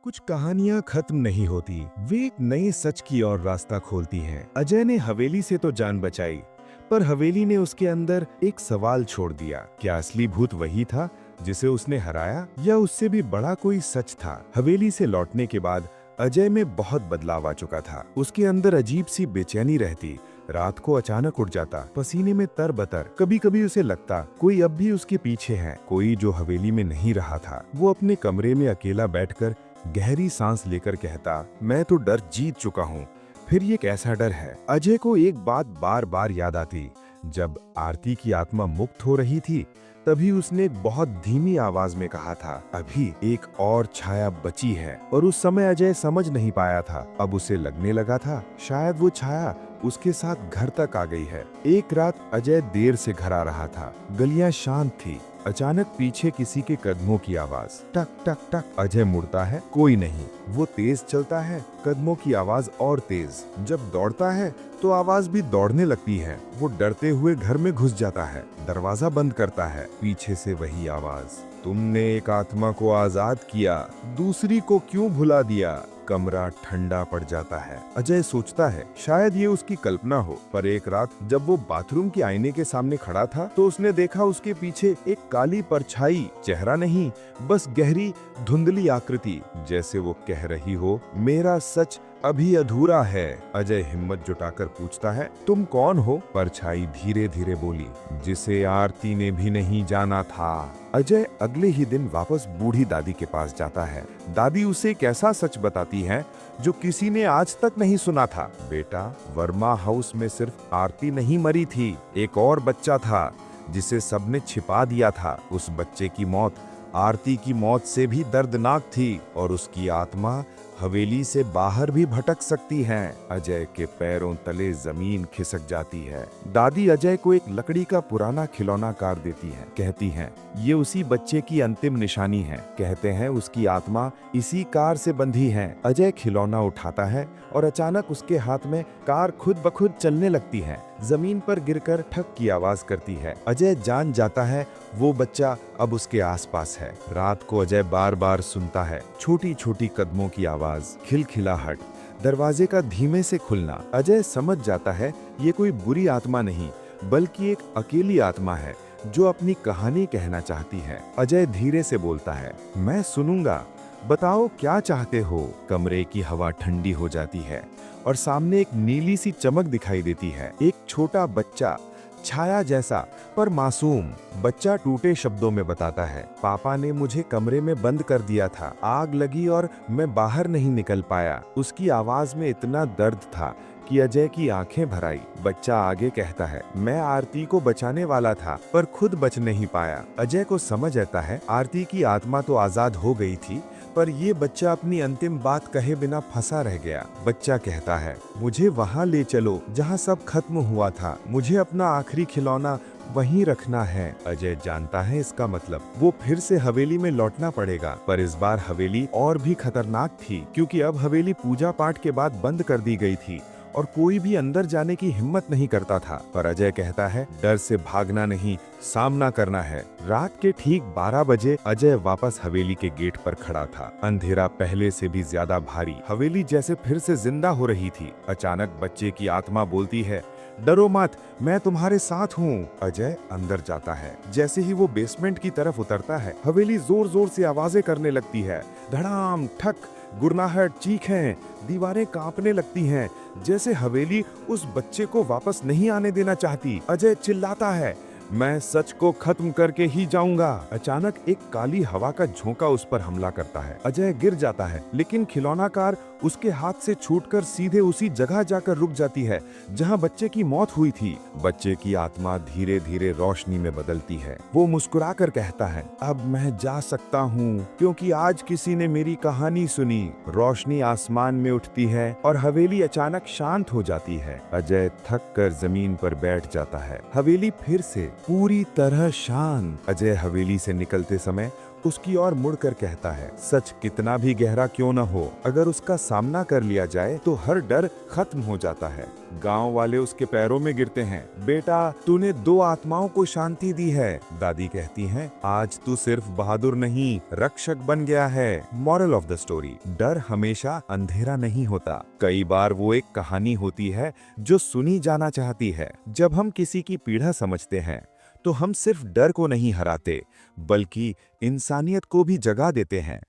कुछ कहानियां खत्म नहीं होती, वे एक नए सच की ओर रास्ता खोलती हैं। अजय ने हवेली से तो जान बचाई, पर हवेली ने उसके अंदर एक सवाल छोड़ दिया। क्या असली भूत वही था जिसे उसने हराया, या उससे भी बड़ा कोई सच था? हवेली से लौटने के बाद अजय में बहुत बदलाव आ चुका था। उसके अंदर अजीब सी बेचैनी रहती। रात को अचानक उठ जाता, पसीने में तरबतर। कभी कभी उसे लगता कोई अब भी उसके पीछे है, कोई जो हवेली में नहीं रहा था। वो अपने कमरे में अकेला बैठकर गहरी सांस लेकर कहता, मैं तो डर जीत चुका हूँ। फिर ये कैसा डर है? अजय को एक बात बार बार याद आती। जब आरती की आत्मा मुक्त हो रही थी, तभी उसने एक बहुत धीमी आवाज में कहा था, अभी एक और छाया बची है। और उस समय अजय समझ नहीं पाया था। अब उसे लगने लगा था शायद वो छाया उसके साथ घर तक आ गई है। एक रात अजय देर से घर आ रहा था। गलियां शांत थी। अचानक पीछे किसी के कदमों की आवाज, टक टक टक। अजय मुड़ता है, कोई नहीं। वो तेज चलता है, कदमों की आवाज और तेज। जब दौड़ता है तो आवाज भी दौड़ने लगती है। वो डरते हुए घर में घुस जाता है, दरवाजा बंद करता है। पीछे से वही आवाज, तुमने एक आत्मा को आजाद किया, दूसरी को क्यों भुला दिया? कमरा ठंडा पड़ जाता है। अजय सोचता है शायद ये उसकी कल्पना हो, पर एक रात जब वो बाथरूम के आईने के सामने खड़ा था तो उसने देखा उसके पीछे एक काली परछाई। चेहरा नहीं, बस गहरी धुंधली आकृति, जैसे वो कह रही हो, मेरा सच अभी अधूरा है। अजय हिम्मत जुटाकर पूछता है, तुम कौन हो? परछाई धीरे धीरे बोली, जिसे आरती ने भी नहीं जाना था। अजय अगले ही दिन वापस बूढ़ी दादी के पास जाता है। दादी उसे एक ऐसा सच बताती है जो किसी ने आज तक नहीं सुना था। बेटा, वर्मा हाउस में सिर्फ आरती नहीं मरी थी, एक और बच्चा था जिसे सबने छिपा दिया था। उस बच्चे की मौत आरती की मौत से भी दर्दनाक थी, और उसकी आत्मा हवेली से बाहर भी भटक सकती है। अजय के पैरों तले जमीन खिसक जाती है। दादी अजय को एक लकड़ी का पुराना खिलौना कार देती है। कहती हैं, ये उसी बच्चे की अंतिम निशानी है। कहते हैं उसकी आत्मा इसी कार से बंधी है। अजय खिलौना उठाता है और अचानक उसके हाथ में कार खुद ब खुद चलने लगती है। जमीन पर गिरकर ठक की आवाज करती है। अजय जान जाता है वो बच्चा अब उसके आसपास है। रात को अजय बार बार सुनता है छोटी छोटी कदमों की आवाज, खिलखिलाहट, दरवाजे का धीमे से खुलना। अजय समझ जाता है ये कोई बुरी आत्मा नहीं, बल्कि एक अकेली आत्मा है जो अपनी कहानी कहना चाहती है। अजय धीरे से बोलता है, मैं सुनूंगा, बताओ क्या चाहते हो? कमरे की हवा ठंडी हो जाती है और सामने एक नीली सी चमक दिखाई देती है। एक छोटा बच्चा, छाया जैसा पर मासूम। बच्चा टूटे शब्दों में बताता है, पापा ने मुझे कमरे में बंद कर दिया था, आग लगी और मैं बाहर नहीं निकल पाया। उसकी आवाज में इतना दर्द था कि अजय की आंखें भर आई। बच्चा आगे कहता है, मैं आरती को बचाने वाला था पर खुद बच नहीं पाया। अजय को समझ आता है आरती की आत्मा तो आजाद हो गई थी, पर ये बच्चा अपनी अंतिम बात कहे बिना फंसा रह गया। बच्चा कहता है, मुझे वहाँ ले चलो जहाँ सब खत्म हुआ था, मुझे अपना आखिरी खिलौना वहीं रखना है। अजय जानता है इसका मतलब वो फिर से हवेली में लौटना पड़ेगा, पर इस बार हवेली और भी खतरनाक थी, क्योंकि अब हवेली पूजा पाठ के बाद बंद कर दी गई थी और कोई भी अंदर जाने की हिम्मत नहीं करता था। पर अजय कहता है, डर से भागना नहीं, सामना करना है। रात के ठीक 12 बजे अजय वापस हवेली के गेट पर खड़ा था। अंधेरा पहले से भी ज्यादा भारी, हवेली जैसे फिर से जिंदा हो रही थी। अचानक बच्चे की आत्मा बोलती है, डरो मत, मैं तुम्हारे साथ हूँ। अजय अंदर जाता है। जैसे ही वो बेसमेंट की तरफ उतरता है, हवेली जोर जोर से आवाजें करने लगती है। धड़ाम, ठक, गुड़नाहट, चीखें, दीवारें कांपने लगती हैं, जैसे हवेली उस बच्चे को वापस नहीं आने देना चाहती। अजय चिल्लाता है, मैं सच को खत्म करके ही जाऊंगा। अचानक एक काली हवा का झोंका उस पर हमला करता है। अजय गिर जाता है, लेकिन खिलौना कार उसके हाथ से छूटकर सीधे उसी जगह जाकर रुक जाती है जहां बच्चे की मौत हुई थी। बच्चे की आत्मा धीरे धीरे रोशनी में बदलती है। वो मुस्कुराकर कहता है, अब मैं जा सकता हूँ, क्योंकि आज किसी ने मेरी कहानी सुनी। रोशनी आसमान में उठती है और हवेली अचानक शांत हो जाती है। अजय थक कर जमीन पर बैठ जाता है। हवेली फिर से पूरी तरह शांत। अजय हवेली से निकलते समय उसकी ओर मुड़कर कहता है, सच कितना भी गहरा क्यों न हो, अगर उसका सामना कर लिया जाए तो हर डर खत्म हो जाता है। गांव वाले उसके पैरों में गिरते हैं। बेटा, तूने 2 आत्माओं को शांति दी है। दादी कहती हैं, आज तू सिर्फ बहादुर नहीं, रक्षक बन गया है। मॉरल ऑफ द स्टोरी, डर हमेशा अंधेरा नहीं होता। कई बार वो एक कहानी होती है जो सुनी जाना चाहती है। जब हम किसी की पीड़ा समझते हैं तो हम सिर्फ डर को नहीं हराते, बल्कि इंसानियत को भी जगा देते हैं।